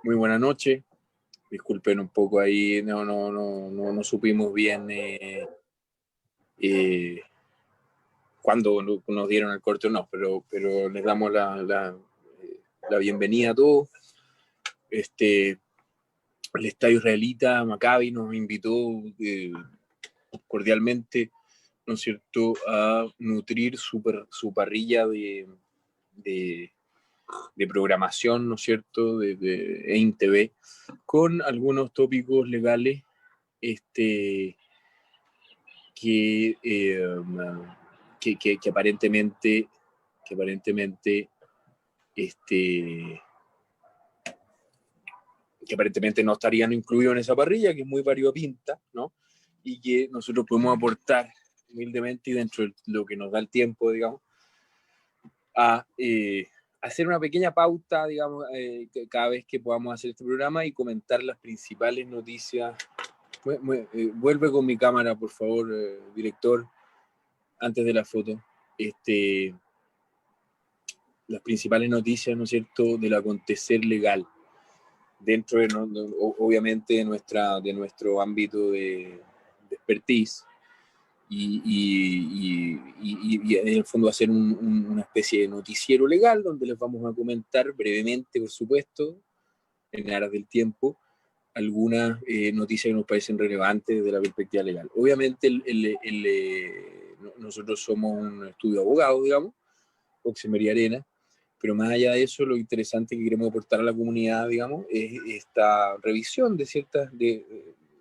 Muy buena noche. Disculpen un poco ahí, no supimos bien eh, cuándo nos dieron el corte o no, pero les damos la bienvenida a todos. El Estadio Israelita Maccabi nos invitó cordialmente, ¿no es cierto?, a nutrir su parrilla de, de programación, ¿no es cierto?, de EIN TV, con algunos tópicos legales este, que, que aparentemente, que aparentemente, este, que aparentemente no estarían incluidos en esa parrilla, que es muy variopinta, ¿no? Y que nosotros podemos aportar humildemente y dentro de lo que nos da el tiempo, digamos, a hacer una pequeña pauta, digamos, cada vez que podamos hacer este programa y comentar las principales noticias. Vuelve con mi cámara, por favor, director, antes de la foto. Las principales noticias, ¿no es cierto?, del acontecer legal dentro de, ¿no?, obviamente de nuestro ámbito de expertise y en el fondo hacer una especie de noticiero legal donde les vamos a comentar brevemente, por supuesto, en aras del tiempo, algunas noticias que nos parecen relevantes desde la perspectiva legal. Obviamente nosotros somos un estudio de abogados, digamos, Oxemería Arena, pero más allá de eso, lo interesante que queremos aportar a la comunidad, digamos, es esta revisión de ciertas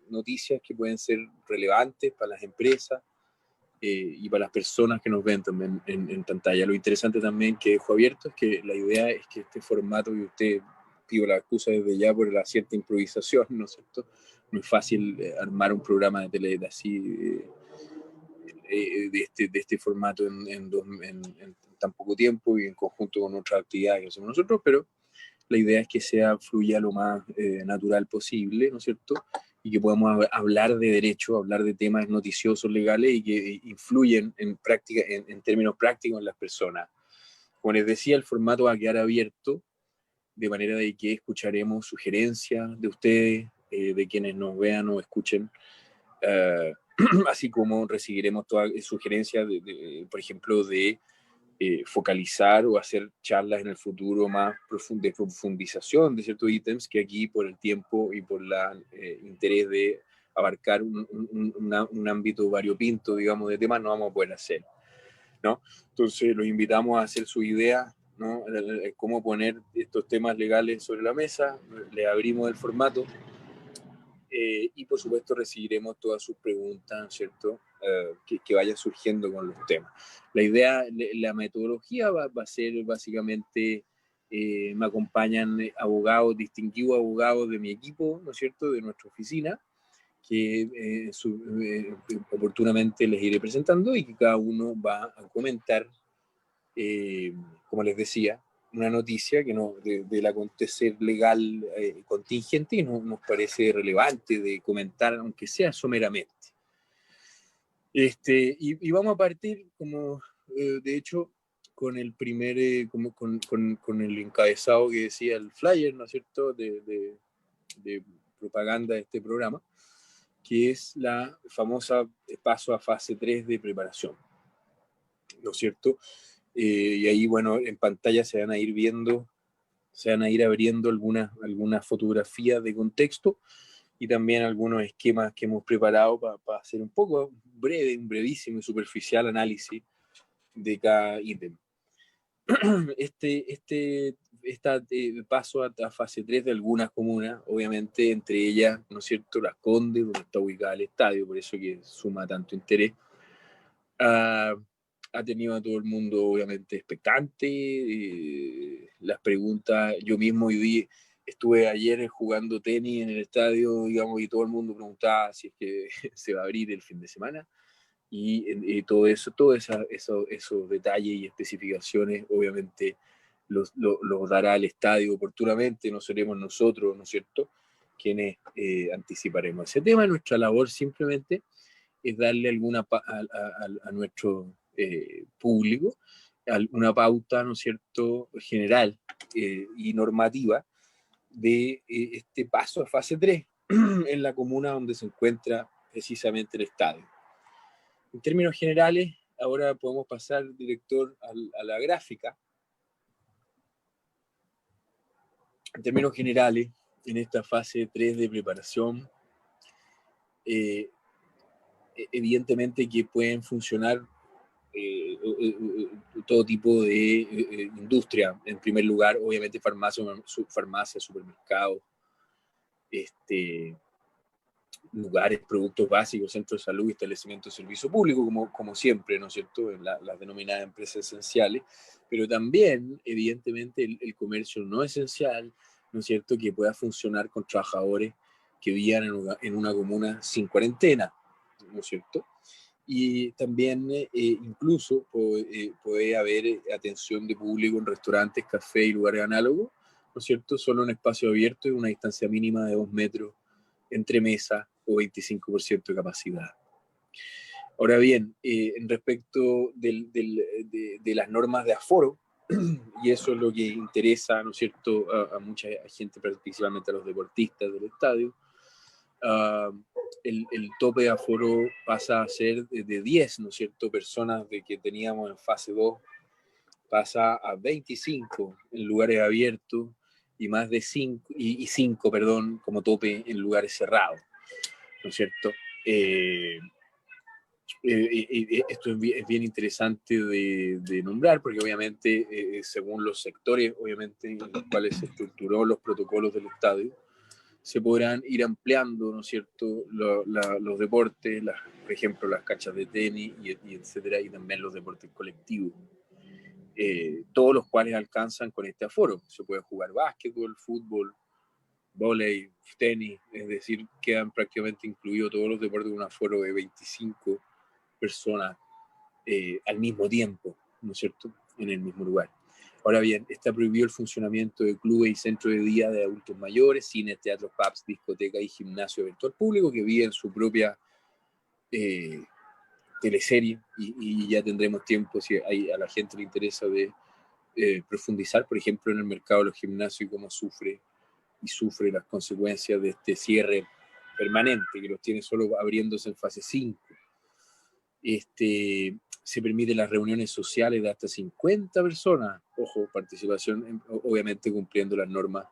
noticias que pueden ser relevantes para las empresas y para las personas que nos ven también en pantalla. Lo interesante también que dejo abierto es que la idea es que este formato, y usted pido la excusa desde ya por la cierta improvisación, ¿no es cierto? No es fácil armar un programa de tele así, de este formato en tan poco tiempo y en conjunto con otras actividades que hacemos nosotros, pero la idea es que fluya lo más natural posible, ¿no es cierto? Y que podamos hablar de derecho, hablar de temas noticiosos legales y que influyen en práctica, en términos prácticos en las personas. Como les decía, el formato va a quedar abierto, de manera de que escucharemos sugerencias de ustedes, de quienes nos vean o escuchen, así como recibiremos todas sugerencias, por ejemplo, de focalizar o hacer charlas en el futuro más de profundización de ciertos ítems que aquí por el tiempo y por el interés de abarcar un ámbito variopinto, digamos, de temas, no vamos a poder hacer, ¿no? Entonces los invitamos a hacer su idea, ¿no?, cómo poner estos temas legales sobre la mesa, le abrimos el formato y por supuesto recibiremos todas sus preguntas, ¿cierto?, que vayan surgiendo con los temas. La idea, la metodología va a ser básicamente, me acompañan abogados, distinguidos abogados de mi equipo, ¿no es cierto?, de nuestra oficina, que oportunamente les iré presentando y que cada uno va a comentar, como les decía, una noticia que del acontecer legal contingente y nos parece relevante de comentar, aunque sea someramente. Y vamos a partir, como de hecho, con el primer, con el encabezado que decía el flyer, ¿no es cierto?, de propaganda de este programa, que es la famosa paso a fase 3 de preparación, ¿no es cierto? Y ahí, bueno, en pantalla se van a ir viendo, se van a ir abriendo algunas fotografías de contexto y también algunos esquemas que hemos preparado para hacer un poco breve, un brevísimo y superficial análisis de cada ítem. Esta paso a fase 3 de algunas comunas, obviamente entre ellas, ¿no es cierto?, Las Condes, donde está ubicado el estadio, por eso que suma tanto interés. Ha tenido a todo el mundo obviamente expectante, las preguntas, yo mismo estuve ayer jugando tenis en el estadio, digamos, y todo el mundo preguntaba si es que se va a abrir el fin de semana, y todo eso, esos detalles y especificaciones, obviamente los dará el estadio oportunamente, no seremos nosotros, ¿no es cierto?, quienes anticiparemos ese tema. Nuestra labor simplemente es darle a nuestro público una pauta, ¿no es cierto?, general y normativa de este paso a fase 3 en la comuna donde se encuentra precisamente el estadio. En términos generales, ahora podemos pasar, director, a la gráfica. En términos generales, en esta fase 3 de preparación, evidentemente que pueden funcionar todo tipo de industria. En primer lugar, obviamente farmacia, supermercados, lugares, productos básicos, centros de salud, establecimientos de servicio público, como siempre, ¿no es cierto?, en las denominadas empresas esenciales, pero también, evidentemente, el comercio no esencial, ¿no es cierto?, que pueda funcionar con trabajadores que vivan en una comuna sin cuarentena, ¿no es cierto? Y también incluso puede haber atención de público en restaurantes, cafés y lugares análogos, ¿no es cierto?, solo en espacio abierto y una distancia mínima de 2 metros entre mesas o 25% de capacidad. Ahora bien, en respecto de las normas de aforo, y eso es lo que interesa, ¿no es cierto?, a mucha gente, principalmente a los deportistas del estadio, el tope de aforo pasa a ser de 10, ¿no es cierto?, personas de que teníamos en fase 2, pasa a 25 en lugares abiertos y más de 5, perdón, como tope en lugares cerrados, ¿no es cierto? Esto es bien interesante de nombrar, porque obviamente, según los sectores, obviamente, en los cuales se estructuró los protocolos del estadio, se podrán ir ampliando, ¿no es cierto?, los deportes, por ejemplo, las canchas de tenis, y etcétera, y también los deportes colectivos. Todos los cuales alcanzan con este aforo. Se puede jugar básquetbol, fútbol, vóley, tenis, es decir, quedan prácticamente incluidos todos los deportes con un aforo de 25 personas al mismo tiempo, ¿no es cierto?, en el mismo lugar. Ahora bien, está prohibido el funcionamiento de clubes y centros de día de adultos mayores, cines, teatros, pubs, discotecas y gimnasio abierto al público, que viven su propia teleserie, y ya tendremos tiempo, si a la gente le interesa, de profundizar, por ejemplo, en el mercado de los gimnasios y cómo sufre las consecuencias de este cierre permanente, que los tiene solo abriéndose en fase 5. Se permiten las reuniones sociales de hasta 50 personas, ojo, participación, obviamente cumpliendo las normas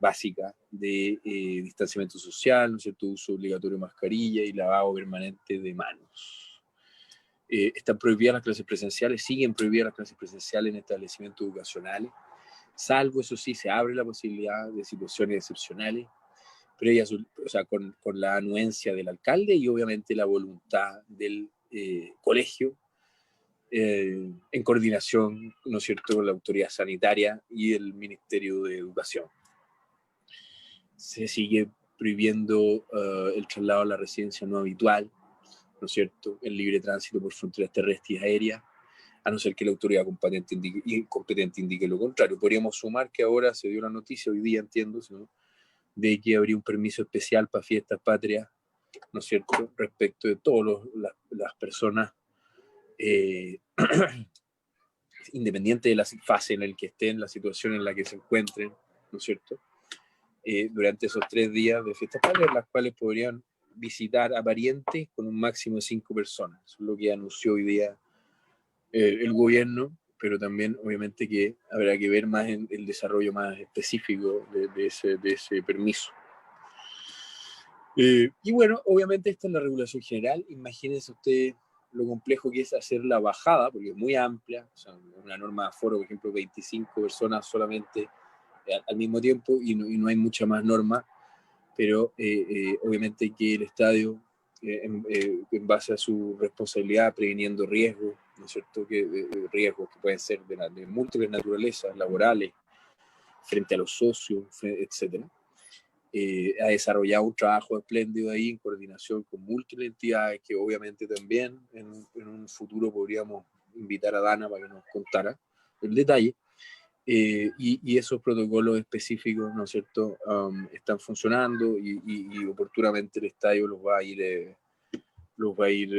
básicas de distanciamiento social, ¿no es cierto?, uso obligatorio de mascarilla y lavado permanente de manos. Están prohibidas las clases presenciales, siguen prohibidas las clases presenciales en establecimientos educacionales, salvo, eso sí, se abre la posibilidad de situaciones excepcionales, previas, o sea, con la anuencia del alcalde y obviamente la voluntad del colegio, en coordinación, ¿no es cierto?, con la autoridad sanitaria y el Ministerio de Educación. Se sigue prohibiendo el traslado a la residencia no habitual, ¿no es cierto?, el libre tránsito por fronteras terrestres y aéreas, a no ser que la autoridad competente indique lo contrario. Podríamos sumar que ahora se dio la noticia, hoy día entiendo, ¿no?, de que habría un permiso especial para fiestas patrias, ¿no es cierto?, respecto de todas las personas, independiente de la fase en la que estén, la situación en la que se encuentren, ¿no es cierto?, durante esos 3 días de fiestas patrias, las cuales podrían visitar a parientes con un máximo de 5 personas. Eso es lo que anunció hoy día el gobierno, pero también obviamente que habrá que ver más en el desarrollo más específico de ese permiso. Y bueno, obviamente esta es la regulación general. Imagínense ustedes lo complejo que es hacer la bajada, porque es muy amplia, o sea, una norma de aforo, por ejemplo, 25 personas solamente al mismo tiempo, y no hay mucha más norma, pero obviamente que el estadio, en base a su responsabilidad, previniendo riesgos, ¿no es cierto?, riesgos que pueden ser de múltiples naturalezas, laborales, frente a los socios, etcétera. Ha desarrollado un trabajo espléndido ahí en coordinación con múltiples entidades que obviamente también en un futuro podríamos invitar a Dana para que nos contara el detalle. Y esos protocolos específicos, ¿no es cierto?, están funcionando y oportunamente el estadio los va a ir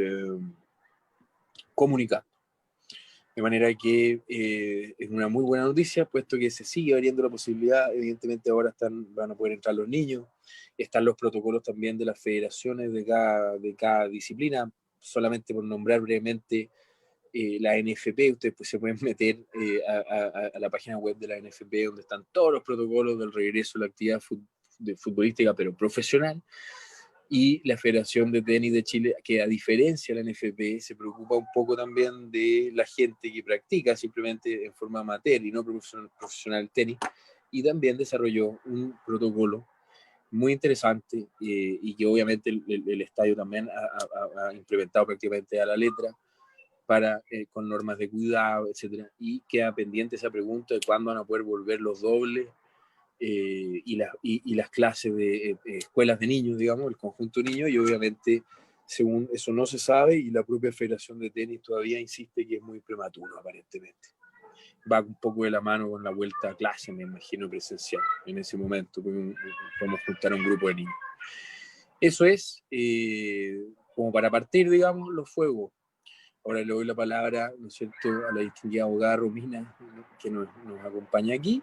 comunicando. De manera que es una muy buena noticia, puesto que se sigue abriendo la posibilidad. Evidentemente ahora van a poder entrar los niños, están los protocolos también de las federaciones de cada disciplina. Solamente por nombrar brevemente la NFP, ustedes pues, se pueden meter a la página web de la NFP, donde están todos los protocolos del regreso a la actividad futbolística, pero profesional. Y la Federación de Tenis de Chile, que a diferencia de la NFP, se preocupa un poco también de la gente que practica simplemente en forma amateur y no profesional tenis, y también desarrolló un protocolo muy interesante y que obviamente el estadio también ha implementado prácticamente a la letra para, con normas de cuidado, etcétera, y queda pendiente esa pregunta de cuándo van a poder volver los dobles y las clases de escuelas de niños, digamos, el conjunto de niños, y obviamente, según eso no se sabe, y la propia Federación de Tenis todavía insiste que es muy prematuro, aparentemente. Va un poco de la mano con la vuelta a clase, me imagino, presencial, en ese momento, porque podemos juntar a un grupo de niños. Eso es, como para partir, digamos, los fuegos. Ahora le doy la palabra, ¿no es cierto?, a la distinguida abogada Romina, que nos acompaña aquí,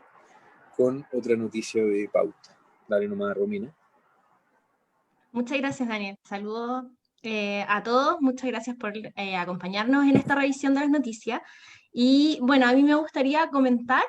con otra noticia de pauta. Dale nomás, Romina. Muchas gracias, Daniel. Saludos a todos. Muchas gracias por acompañarnos en esta revisión de las noticias. Y bueno, a mí me gustaría comentar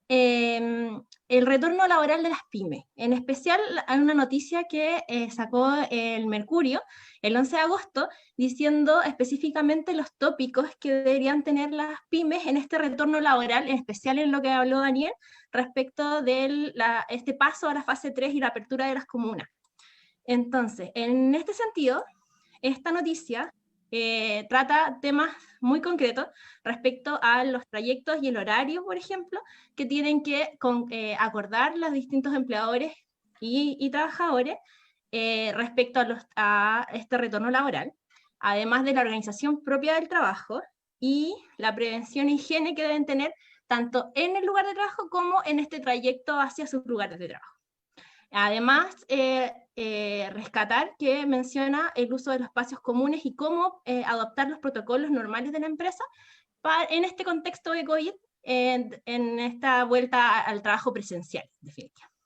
el retorno laboral de las pymes. En especial, hay una noticia que sacó el Mercurio el 11 de agosto, diciendo específicamente los tópicos que deberían tener las pymes en este retorno laboral, en especial en lo que habló Daniel, respecto de este paso a la fase 3 y la apertura de las comunas. Entonces, en este sentido, esta noticia trata temas muy concretos respecto a los trayectos y el horario, por ejemplo, que tienen que acordar los distintos empleadores y trabajadores respecto a este retorno laboral, además de la organización propia del trabajo y la prevención e higiene que deben tener tanto en el lugar de trabajo como en este trayecto hacia sus lugares de trabajo. Además, rescatar que menciona el uso de los espacios comunes y cómo adoptar los protocolos normales de la empresa en este contexto de COVID, en esta vuelta al trabajo presencial, definitivamente.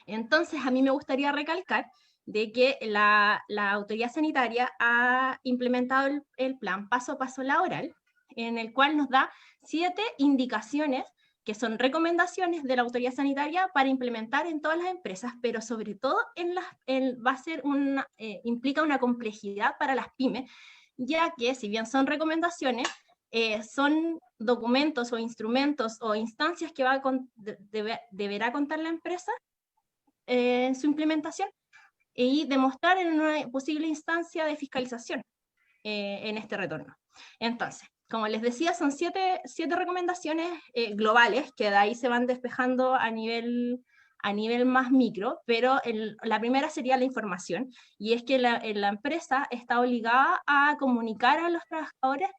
Entonces, a mí me gustaría recalcar de que la autoridad sanitaria ha implementado el plan paso a paso laboral, en el cual nos da 7 indicaciones que son recomendaciones de la autoridad sanitaria para implementar en todas las empresas, pero sobre todo va a ser implica una complejidad para las pymes, ya que si bien son recomendaciones, son documentos o instrumentos o instancias que deberá contar la empresa en su implementación y demostrar en una posible instancia de fiscalización en este retorno. Entonces, como les decía, son 7 recomendaciones globales que de ahí se van despejando a nivel más micro, pero la primera sería la información, y es que la empresa está obligada a comunicar a los trabajadores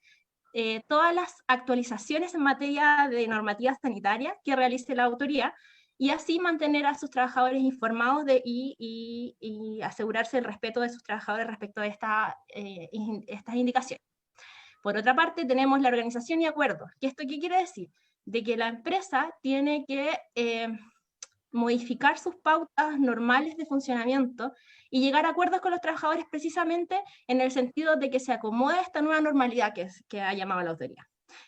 todas las actualizaciones en materia de normativa sanitaria que realice la autoridad, y así mantener a sus trabajadores informados y asegurarse el respeto de sus trabajadores respecto a estas indicaciones. Por otra parte, tenemos la organización y acuerdos. ¿Esto qué quiere decir? De que la empresa tiene que modificar sus pautas normales de funcionamiento y llegar a acuerdos con los trabajadores precisamente en el sentido de que se acomode a esta nueva normalidad que ha llamado la autoridad.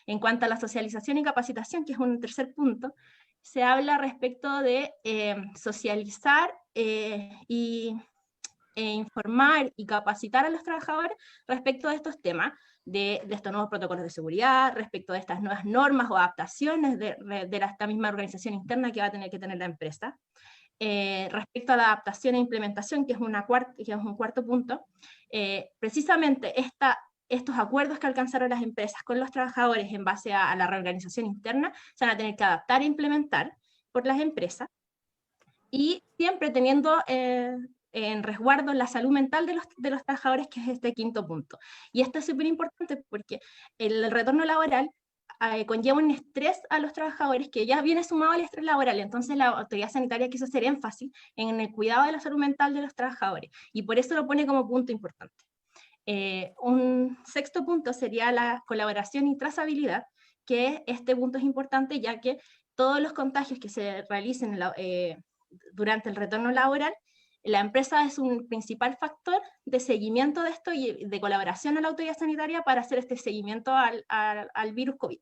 En cuanto a la socialización y capacitación, que es un tercer punto, se habla respecto de socializar informar y capacitar a los trabajadores respecto de estos temas, de estos nuevos protocolos de seguridad, respecto de estas nuevas normas o adaptaciones de esta misma organización interna que va a tener que tener la empresa. Respecto a la adaptación e implementación, que es un cuarto punto, precisamente estos acuerdos que alcanzaron las empresas con los trabajadores en base a la reorganización interna se van a tener que adaptar e implementar por las empresas, y siempre teniendo en resguardo la salud mental de los trabajadores, que es este quinto punto. Y esto es súper importante porque el retorno laboral conlleva un estrés a los trabajadores que ya viene sumado al estrés laboral. Entonces la autoridad sanitaria quiso hacer énfasis en el cuidado de la salud mental de los trabajadores, y por eso lo pone como punto importante. Un sexto punto sería la colaboración y trazabilidad, que este punto es importante, ya que todos los contagios que se realicen durante el retorno laboral, la empresa es un principal factor de seguimiento de esto y de colaboración a la autoridad sanitaria para hacer este seguimiento al virus COVID.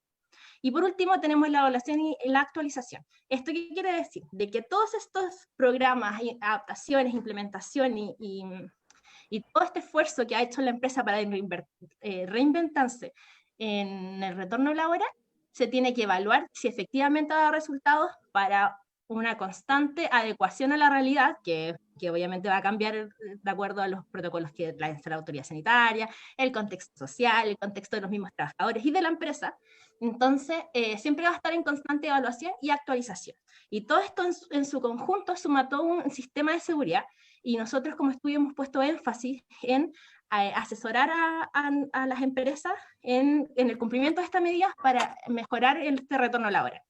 Y por último tenemos la evaluación y la actualización. ¿Esto qué quiere decir? De que todos estos programas, adaptaciones, implementación y todo este esfuerzo que ha hecho la empresa para reinventarse en el retorno laboral, se tiene que evaluar si efectivamente ha dado resultados para una constante adecuación a la realidad, que obviamente va a cambiar de acuerdo a los protocolos que la autoridad sanitaria, el contexto social, el contexto de los mismos trabajadores y de la empresa. Entonces, siempre va a estar en constante evaluación y actualización. Y todo esto en su conjunto suma todo un sistema de seguridad, y nosotros como estudio hemos puesto énfasis en asesorar a las empresas en el cumplimiento de estas medidas para mejorar este retorno laboral.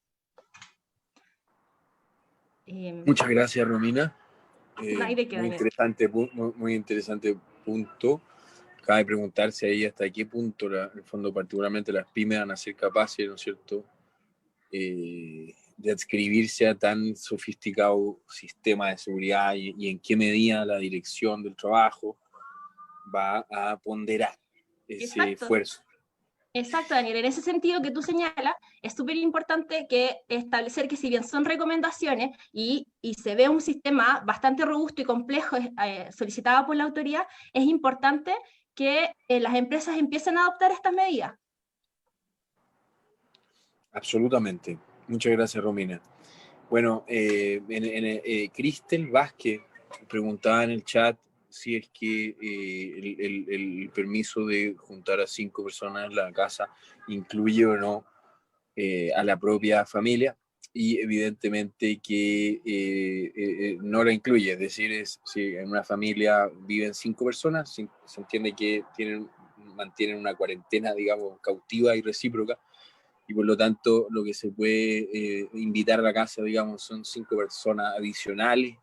Muchas gracias, Romina. Muy interesante punto. Cabe preguntarse ahí hasta qué punto, en el fondo, particularmente las pymes van a ser capaces, ¿no es cierto?, de adscribirse a tan sofisticado sistema de seguridad y en qué medida la dirección del trabajo va a ponderar ese esfuerzo. Exacto, Daniel. En ese sentido que tú señalas, es súper importante que establecer que si bien son recomendaciones y se ve un sistema bastante robusto y complejo solicitado por la autoridad, es importante que las empresas empiecen a adoptar estas medidas. Absolutamente. Muchas gracias, Romina. Bueno, Cristel Vázquez preguntaba en el chat si es que el permiso de juntar a 5 personas en la casa incluye o no a la propia familia, y evidentemente que no la incluye. Es decir, si en una familia viven 5 personas, se entiende que mantienen una cuarentena, digamos, cautiva y recíproca, y por lo tanto lo que se puede invitar a la casa, digamos, son 5 personas adicionales,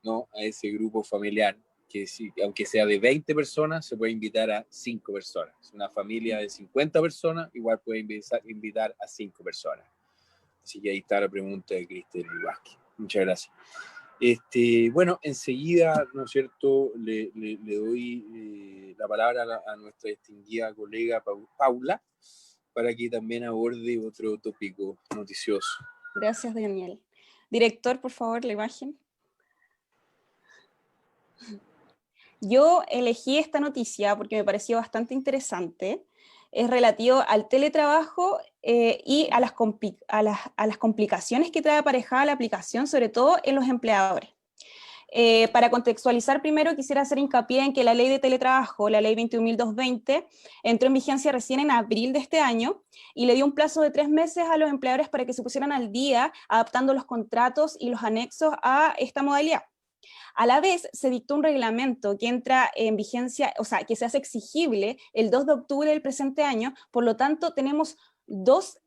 ¿no?, a ese grupo familiar, que aunque sea de 20 personas, se puede invitar a 5 personas. Una familia de 50 personas igual puede invitar a 5 personas. Así que ahí está la pregunta de Cristel Vázquez. Muchas gracias. Bueno, enseguida, ¿no es cierto?, le doy la palabra a nuestra distinguida colega Paula, para que también aborde otro tópico noticioso. Gracias, Daniel. Director, por favor, la imagen. Yo elegí esta noticia porque me pareció bastante interesante. Es relativo al teletrabajo y a las complicaciones que trae aparejada la aplicación, sobre todo en los empleadores. Para contextualizar primero, quisiera hacer hincapié en que la ley de teletrabajo, la ley 21.220, entró en vigencia recién en abril de este año y le dio un plazo de 3 meses a los empleadores para que se pusieran al día, adaptando los contratos y los anexos a esta modalidad. A la vez, se dictó un reglamento que entra en vigencia, o sea, que se hace exigible el 2 de octubre del presente año. Por lo tanto, tenemos dos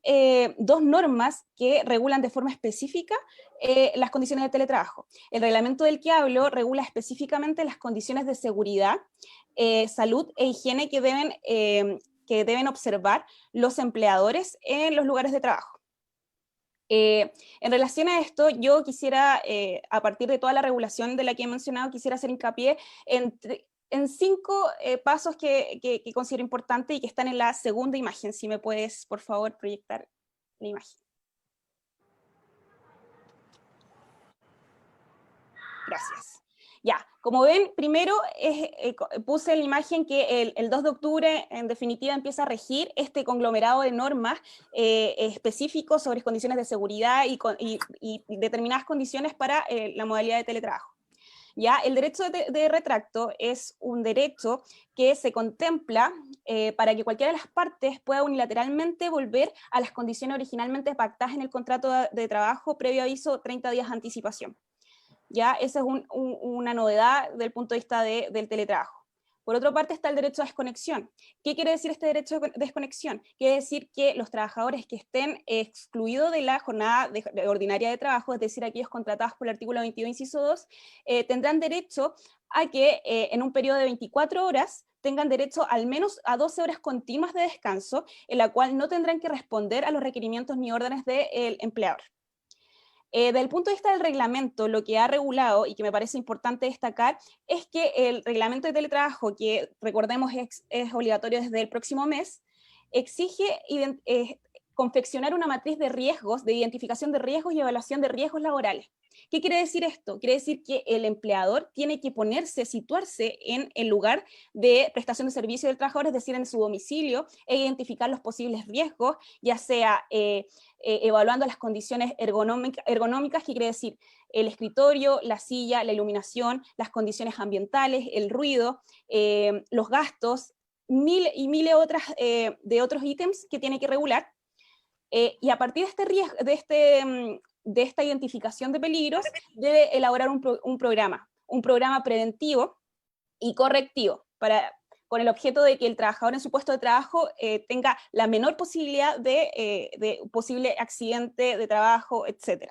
normas que regulan de forma específica las condiciones de teletrabajo. El reglamento del que hablo regula específicamente las condiciones de seguridad, salud e higiene que deben observar los empleadores en los lugares de trabajo. En relación a esto, yo quisiera, a partir de toda la regulación de la que he mencionado, quisiera hacer hincapié en 5 pasos que considero importantes y que están en la segunda imagen. Si me puedes, por favor, proyectar la imagen. Gracias. Ya, como ven, primero puse en la imagen que el 2 de octubre en definitiva empieza a regir este conglomerado de normas específicos sobre condiciones de seguridad y determinadas condiciones para la modalidad de teletrabajo. Ya, el derecho de retracto es un derecho que se contempla para que cualquiera de las partes pueda unilateralmente volver a las condiciones originalmente pactadas en el contrato de trabajo previo aviso 30 días de anticipación. Ya, esa es una novedad del punto de vista del teletrabajo. Por otra parte está el derecho a desconexión. ¿Qué quiere decir este derecho de desconexión? Quiere decir que los trabajadores que estén excluidos de la jornada ordinaria de trabajo, es decir, aquellos contratados por el artículo 22, inciso 2, tendrán derecho a que en un periodo de 24 horas tengan derecho al menos a 12 horas continuas de descanso, en la cual no tendrán que responder a los requerimientos ni órdenes del empleador. Desde el punto de vista del reglamento, lo que ha regulado, y que me parece importante destacar, es que el reglamento de teletrabajo, que recordemos es obligatorio desde el próximo mes, exige confeccionar una matriz de riesgos, de identificación de riesgos y evaluación de riesgos laborales. ¿Qué quiere decir esto? Quiere decir que el empleador tiene que situarse en el lugar de prestación de servicio del trabajador, es decir, en su domicilio, e identificar los posibles riesgos, ya sea evaluando las condiciones ergonómicas, que quiere decir el escritorio, la silla, la iluminación, las condiciones ambientales, el ruido, los gastos, mil de otros ítems que tiene que regular. Y a partir de esta identificación de peligros, debe elaborar un programa preventivo y correctivo, con el objeto de que el trabajador en su puesto de trabajo tenga la menor posibilidad de posible accidente de trabajo, etc.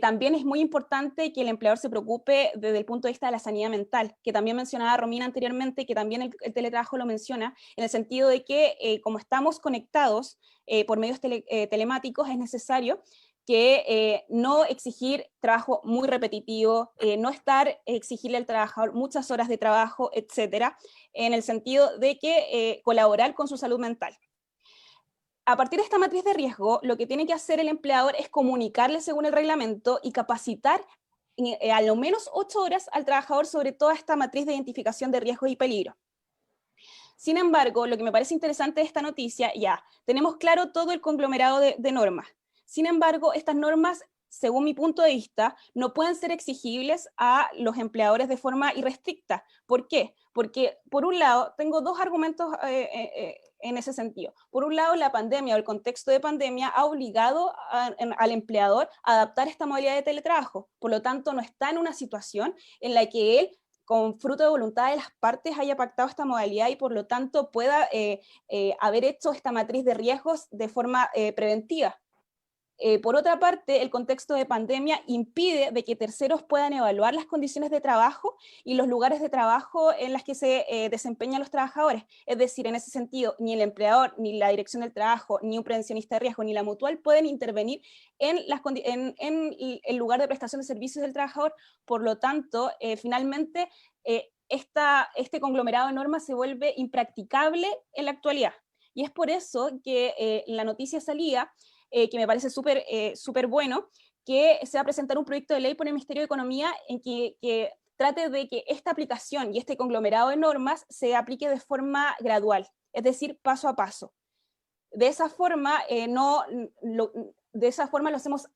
También es muy importante que el empleador se preocupe desde el punto de vista de la sanidad mental, que también mencionaba Romina anteriormente, que también el teletrabajo lo menciona, en el sentido de que como estamos conectados por medios telemáticos, es necesario que no exigir trabajo muy repetitivo, no exigirle al trabajador muchas horas de trabajo, etcétera, en el sentido de que colaborar con su salud mental. A partir de esta matriz de riesgo, lo que tiene que hacer el empleador es comunicarle según el reglamento y capacitar a lo menos 8 horas al trabajador sobre toda esta matriz de identificación de riesgos y peligro. Sin embargo, lo que me parece interesante de esta noticia, ya, tenemos claro todo el conglomerado de normas. Sin embargo, estas normas, según mi punto de vista, no pueden ser exigibles a los empleadores de forma irrestricta. ¿Por qué? Porque, por un lado, tengo dos argumentos en ese sentido. Por un lado, la pandemia o el contexto de pandemia ha obligado al empleador a adaptar esta modalidad de teletrabajo. Por lo tanto, no está en una situación en la que él, con fruto de voluntad de las partes, haya pactado esta modalidad y por lo tanto pueda haber hecho esta matriz de riesgos de forma preventiva. Por otra parte, el contexto de pandemia impide de que terceros puedan evaluar las condiciones de trabajo y los lugares de trabajo en las que se desempeñan los trabajadores. Es decir, en ese sentido, ni el empleador, ni la dirección del trabajo, ni un prevencionista de riesgo, ni la mutual pueden intervenir en el lugar de prestación de servicios del trabajador. Por lo tanto, finalmente, este conglomerado de normas se vuelve impracticable en la actualidad. Y es por eso que la noticia salía, que me parece súper bueno, que se va a presentar un proyecto de ley por el Ministerio de Economía en que trate de que esta aplicación y este conglomerado de normas se aplique de forma gradual, es decir, paso a paso. De esa forma, lo hacemos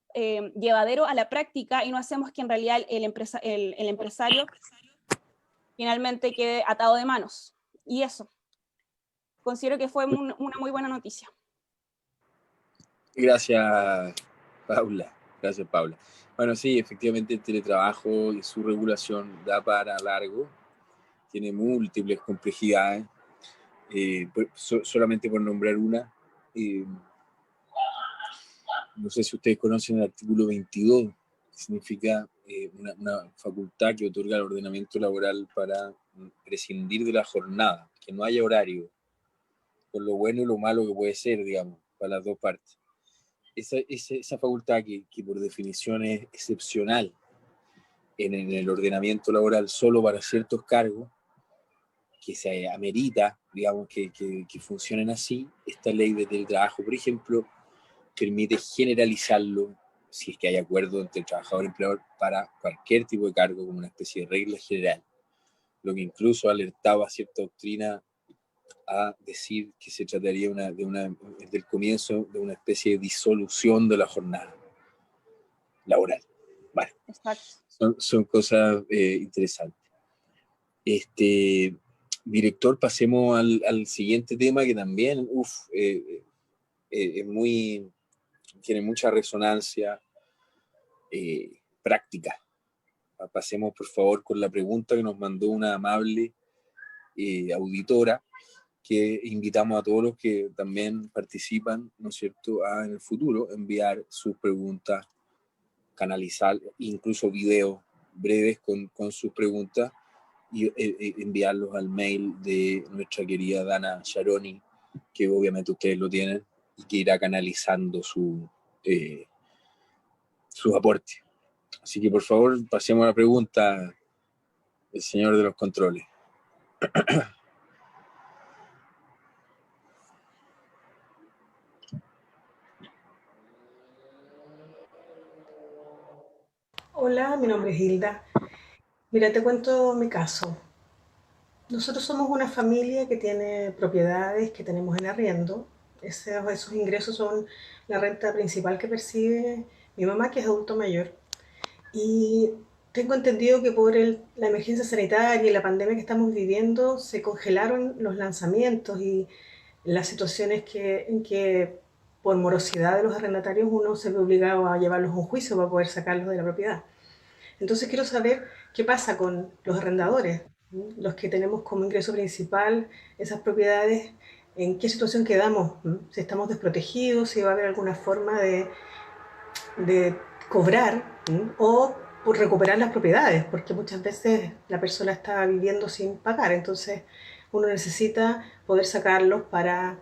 llevadero a la práctica y no hacemos que en realidad el empresario finalmente quede atado de manos. Y eso, considero que fue una muy buena noticia. Gracias, Paula. Gracias, Paula. Bueno, sí, efectivamente el teletrabajo y su regulación da para largo, tiene múltiples complejidades, solamente por nombrar una. No sé si ustedes conocen el artículo 22, que significa una facultad que otorga el ordenamiento laboral para prescindir de la jornada, que no haya horario, con lo bueno y lo malo que puede ser, digamos, para las dos partes. Esa facultad que por definición es excepcional en el ordenamiento laboral solo para ciertos cargos, que se amerita, digamos, que funcionen así. Esta ley de teletrabajo, por ejemplo, permite generalizarlo, si es que hay acuerdo entre el trabajador y el empleador, para cualquier tipo de cargo, como una especie de regla general, lo que incluso alertaba a cierta doctrina a decir que se trataría desde el comienzo de una especie de disolución de la jornada laboral. Bueno, son cosas interesantes. Director, pasemos al siguiente tema que también tiene mucha resonancia práctica. Pasemos por favor con la pregunta que nos mandó una amable auditora, que invitamos a todos los que también participan, ¿no es cierto?, a en el futuro enviar sus preguntas, canalizar incluso videos breves con sus preguntas y enviarlos al mail de nuestra querida Dana Sharoni, que obviamente ustedes lo tienen, y que irá canalizando su aporte. Así que por favor, pasemos a la pregunta, el señor de los controles. Hola, mi nombre es Hilda. Mira, te cuento mi caso. Nosotros somos una familia que tiene propiedades que tenemos en arriendo. Esos ingresos son la renta principal que percibe mi mamá, que es adulto mayor. Y tengo entendido que por la emergencia sanitaria y la pandemia que estamos viviendo, se congelaron los lanzamientos y las situaciones en que por morosidad de los arrendatarios uno se ve obligado a llevarlos a un juicio para poder sacarlos de la propiedad. Entonces quiero saber qué pasa con los arrendadores, ¿no? Los que tenemos como ingreso principal esas propiedades, en qué situación quedamos, ¿no? Si estamos desprotegidos, si va a haber alguna forma de cobrar, ¿no? O por recuperar las propiedades, porque muchas veces la persona está viviendo sin pagar, entonces uno necesita poder sacarlos para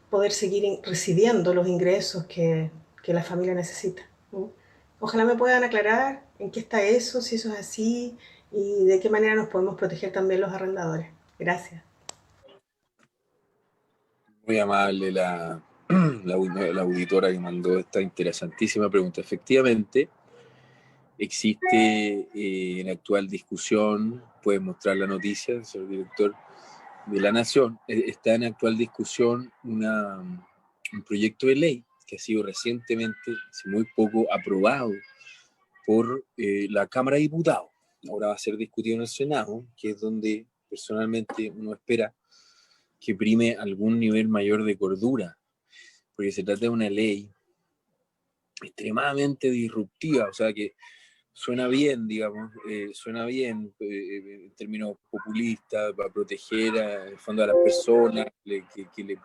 poder seguir recibiendo los ingresos que la familia necesita, ¿no? Ojalá me puedan aclarar en qué está eso, si eso es así y de qué manera nos podemos proteger también los arrendadores. Gracias. Muy amable la auditora que mandó esta interesantísima pregunta. Efectivamente, existe en actual discusión, puede mostrar la noticia, señor director de La Nación, está en actual discusión un proyecto de ley que ha sido recientemente, hace muy poco, aprobado por la Cámara de Diputados. Ahora va a ser discutido en el Senado, que es donde personalmente uno espera que prime algún nivel mayor de cordura, porque se trata de una ley extremadamente disruptiva, o sea que suena bien, digamos, suena bien en términos populistas, para proteger en el fondo a las personas que le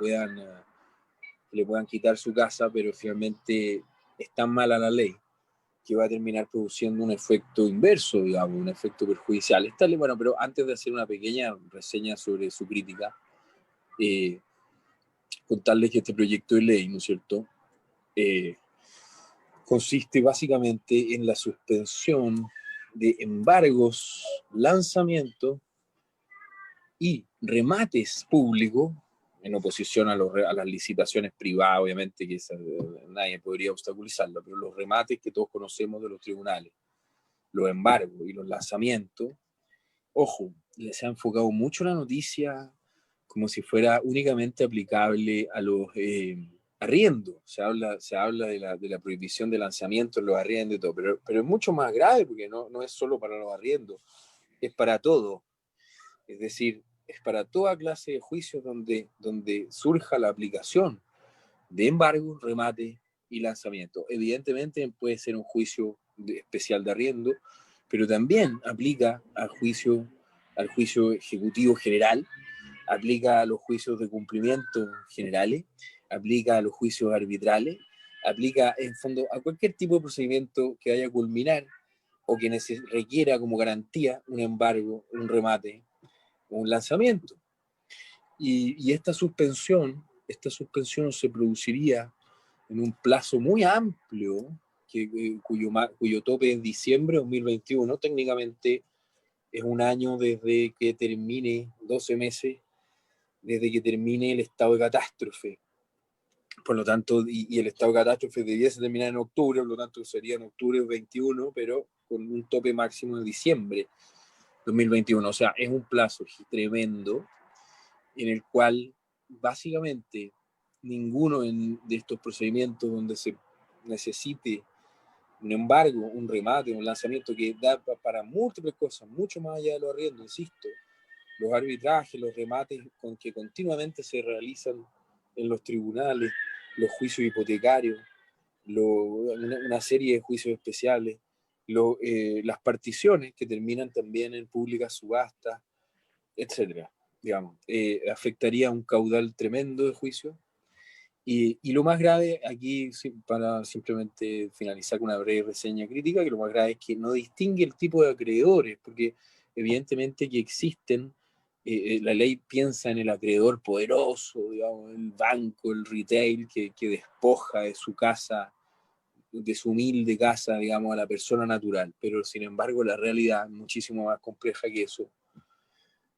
puedan quitar su casa, pero finalmente es tan mala la ley que va a terminar produciendo un efecto inverso, digamos, un efecto perjudicial. Bueno, pero antes de hacer una pequeña reseña sobre su crítica, contarles que este proyecto de ley, ¿no es cierto?, consiste básicamente en la suspensión de embargos, lanzamientos y remates públicos, en oposición a las licitaciones privadas, obviamente, que nadie podría obstaculizarlo, pero los remates que todos conocemos de los tribunales, los embargos y los lanzamientos, ojo, se ha enfocado mucho la noticia como si fuera únicamente aplicable a los arriendos. Se habla de la prohibición de lanzamiento en los arriendos y todo, pero es mucho más grave porque no es solo para los arriendos, es para todo. Es decir, es para toda clase de juicios donde surja la aplicación de embargo, remate y lanzamiento. Evidentemente puede ser un juicio especial de arriendo, pero también aplica al juicio ejecutivo general, aplica a los juicios de cumplimiento generales, aplica a los juicios arbitrales, aplica en fondo a cualquier tipo de procedimiento que vaya a culminar o que requiera como garantía un embargo, un remate, un lanzamiento. Y esta suspensión se produciría en un plazo muy amplio, cuyo tope es diciembre de 2021, técnicamente es un año desde que termine, 12 meses, desde que termine el estado de catástrofe. Por lo tanto, y el estado de catástrofe debiese terminar en octubre, por lo tanto sería en octubre del 21, pero con un tope máximo de diciembre 2021. O sea, es un plazo tremendo en el cual básicamente ninguno de estos procedimientos donde se necesite un embargo, un remate, un lanzamiento que da para múltiples cosas, mucho más allá de los arriendos, insisto, los arbitrajes, los remates con que continuamente se realizan en los tribunales, los juicios hipotecarios, una serie de juicios especiales, las particiones que terminan también en públicas subastas, etcétera. Digamos, afectaría un caudal tremendo de juicios. Y lo más grave aquí, para simplemente finalizar con una breve reseña crítica, que lo más grave es que no distingue el tipo de acreedores, porque evidentemente que existen, la ley piensa en el acreedor poderoso, digamos, el banco, el retail, que despoja de su casa, de su humilde casa, digamos, a la persona natural, pero sin embargo la realidad es muchísimo más compleja que eso.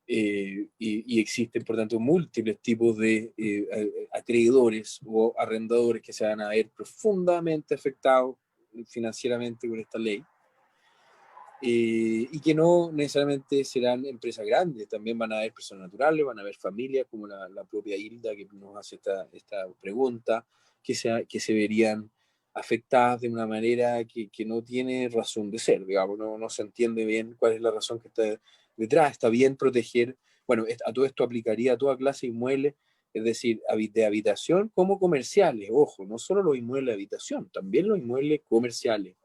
Y existen, por tanto, múltiples tipos de acreedores o arrendadores que se van a ver profundamente afectados financieramente por esta ley, y que no necesariamente serán empresas grandes, también van a haber personas naturales, van a haber familias como la propia Hilda que nos hace esta pregunta, que se verían afectadas de una manera que no tiene razón de ser, digamos, no se entiende bien cuál es la razón que está detrás. Está bien proteger, bueno, a todo esto aplicaría a toda clase de inmuebles, es decir, de habitación como comerciales, ojo, no solo los inmuebles de habitación, también los inmuebles comerciales.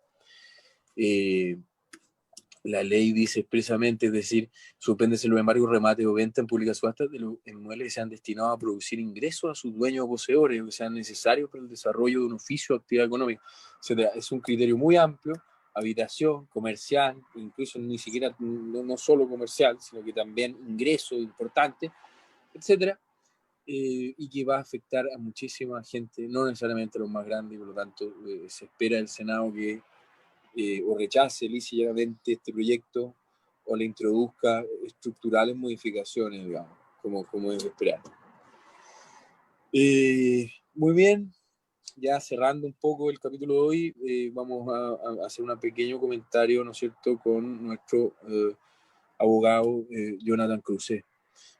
La ley dice expresamente, es decir, suspéndese los embargos, remate o venta en pública subasta de los inmuebles que sean destinados a producir ingresos a sus dueños o poseedores, que sean necesarios para el desarrollo de un oficio o actividad económica. O sea, es un criterio muy amplio, habitación, comercial, incluso ni siquiera, no solo comercial, sino que también ingresos importantes, etcétera, y que va a afectar a muchísima gente, no necesariamente a los más grandes, y por lo tanto se espera del Senado que o rechace lisa y llanamente este proyecto o le introduzca estructurales modificaciones, digamos, como es de esperar. Muy bien, ya cerrando un poco el capítulo de hoy, vamos a hacer un pequeño comentario, ¿no es cierto?, con nuestro abogado Jonathan Cruce,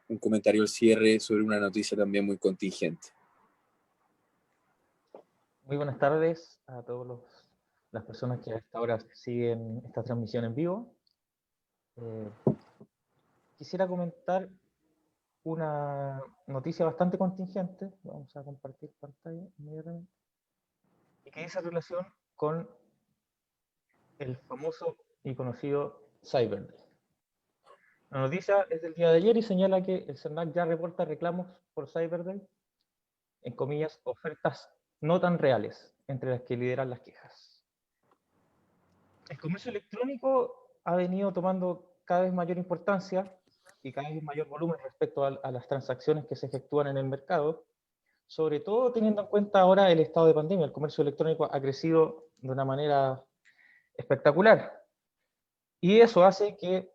un comentario al cierre sobre una noticia también muy contingente. Muy buenas tardes a todas las personas que a esta hora siguen esta transmisión en vivo. Quisiera comentar una noticia bastante contingente, vamos a compartir pantalla inmediatamente, y que dice relación con el famoso y conocido Cyber Day. La noticia es del día de ayer y señala que el CERNAC ya reporta reclamos por Cyber Day, en comillas, ofertas no tan reales, entre las que lideran las quejas. El comercio electrónico ha venido tomando cada vez mayor importancia y cada vez mayor volumen respecto a las transacciones que se efectúan en el mercado, sobre todo teniendo en cuenta ahora el estado de pandemia. El comercio electrónico ha crecido de una manera espectacular y eso hace que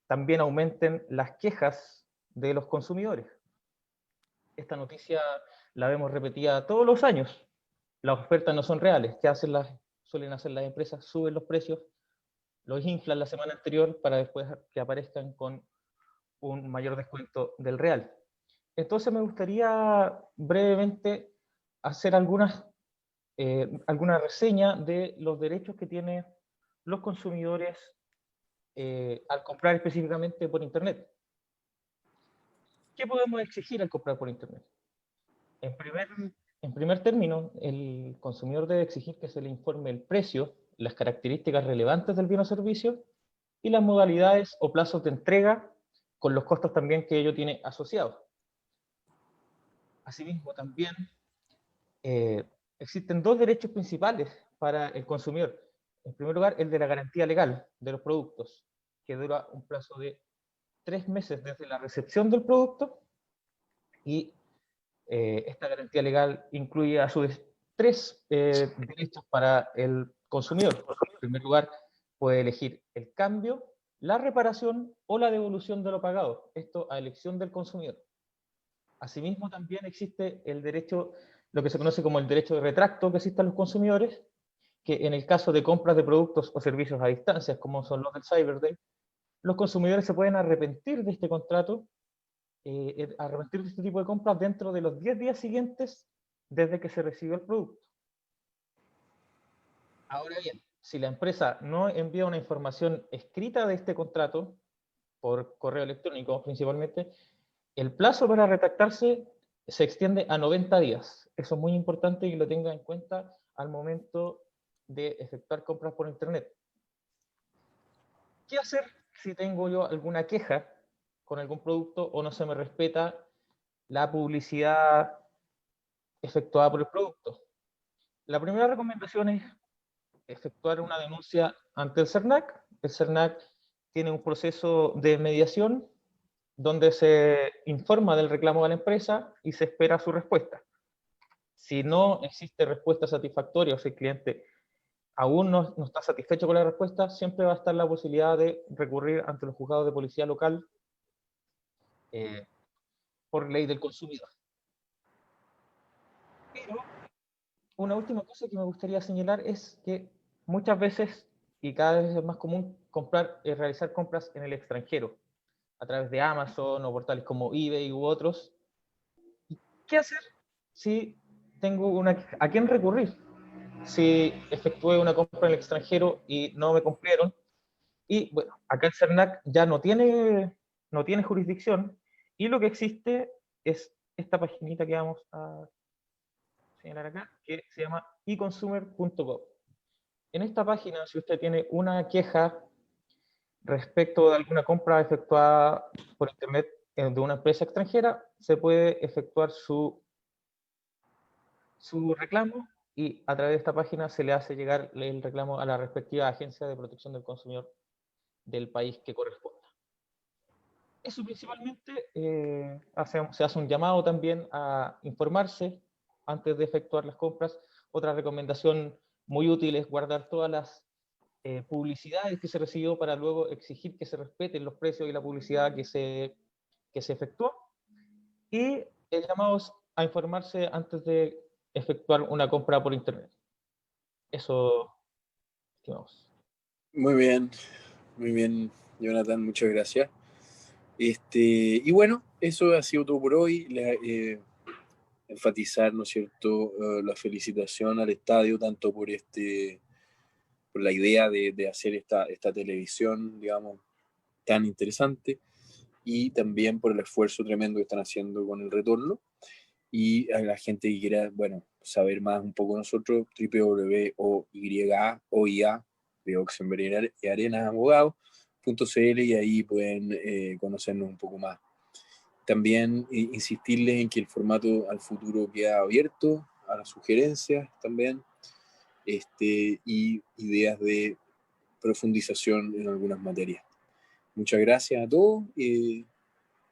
también aumenten las quejas de los consumidores. Esta noticia la vemos repetida todos los años. Las ofertas no son reales. ¿Qué suelen hacer las empresas? Suben los precios, los inflan la semana anterior para después que aparezcan con un mayor descuento del real. Entonces me gustaría brevemente hacer alguna reseña de los derechos que tienen los consumidores al comprar específicamente por Internet. ¿Qué podemos exigir al comprar por Internet? En primer término, el consumidor debe exigir que se le informe el precio, las características relevantes del bien o servicio y las modalidades o plazos de entrega con los costos también que ello tiene asociados. Asimismo, también existen dos derechos principales para el consumidor. En primer lugar, el de la garantía legal de los productos, que dura un plazo de 3 meses desde la recepción del producto, y esta garantía legal incluye a su vez 3 derechos para el consumidor. En primer lugar, puede elegir el cambio, la reparación o la devolución de lo pagado, esto a elección del consumidor. Asimismo, también existe el derecho, lo que se conoce como el derecho de retracto que existe a los consumidores, que en el caso de compras de productos o servicios a distancia, como son los del Cyber Day, los consumidores se pueden arrepentir de este contrato, arrepentir de este tipo de compras dentro de los 10 días siguientes desde que se recibió el producto. Ahora bien, si la empresa no envía una información escrita de este contrato, por correo electrónico principalmente, el plazo para retractarse se extiende a 90 días. Eso es muy importante que lo tenga en cuenta al momento de efectuar compras por Internet. ¿Qué hacer si tengo yo alguna queja con algún producto o no se me respeta la publicidad efectuada por el producto? La primera recomendación es efectuar una denuncia ante el CERNAC. El CERNAC tiene un proceso de mediación donde se informa del reclamo a la empresa y se espera su respuesta. Si no existe respuesta satisfactoria o si el cliente aún no está satisfecho con la respuesta, siempre va a estar la posibilidad de recurrir ante los juzgados de policía local por ley del consumidor. Pero una última cosa que me gustaría señalar es que muchas veces, y cada vez es más común, realizar compras en el extranjero, a través de Amazon o portales como eBay u otros. ¿Qué hacer si tengo a quién recurrir? Si efectué una compra en el extranjero y no me cumplieron, y bueno, acá el CERNAC ya no tiene jurisdicción, y lo que existe es esta paginita que vamos a señalar acá, que se llama econsumer.gov. En esta página, si usted tiene una queja respecto de alguna compra efectuada por internet de una empresa extranjera, se puede efectuar su reclamo, y a través de esta página se le hace llegar el reclamo a la respectiva agencia de protección del consumidor del país que corresponda. Eso principalmente, se hace un llamado también a informarse antes de efectuar las compras. Otra recomendación muy útil es guardar todas las publicidades que se recibió para luego exigir que se respeten los precios y la publicidad que se efectuó. Y el llamado es a informarse antes de efectuar una compra por internet. Eso, estimados. Muy bien, Jonathan, muchas gracias. Y bueno, eso ha sido todo por hoy. Enfatizar, ¿no es cierto?, la felicitación al estadio, tanto por por la idea de hacer esta televisión, digamos, tan interesante, y también por el esfuerzo tremendo que están haciendo con el retorno. Y a la gente que quiera, bueno, saber más un poco de nosotros, www.oia de Oxenberg y Arenas Abogados.cl, y ahí pueden conocernos un poco más. También insistirles en que el formato al futuro queda abierto a las sugerencias también, y ideas de profundización en algunas materias. Muchas gracias a todos y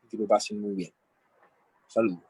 que lo pasen muy bien. Saludos.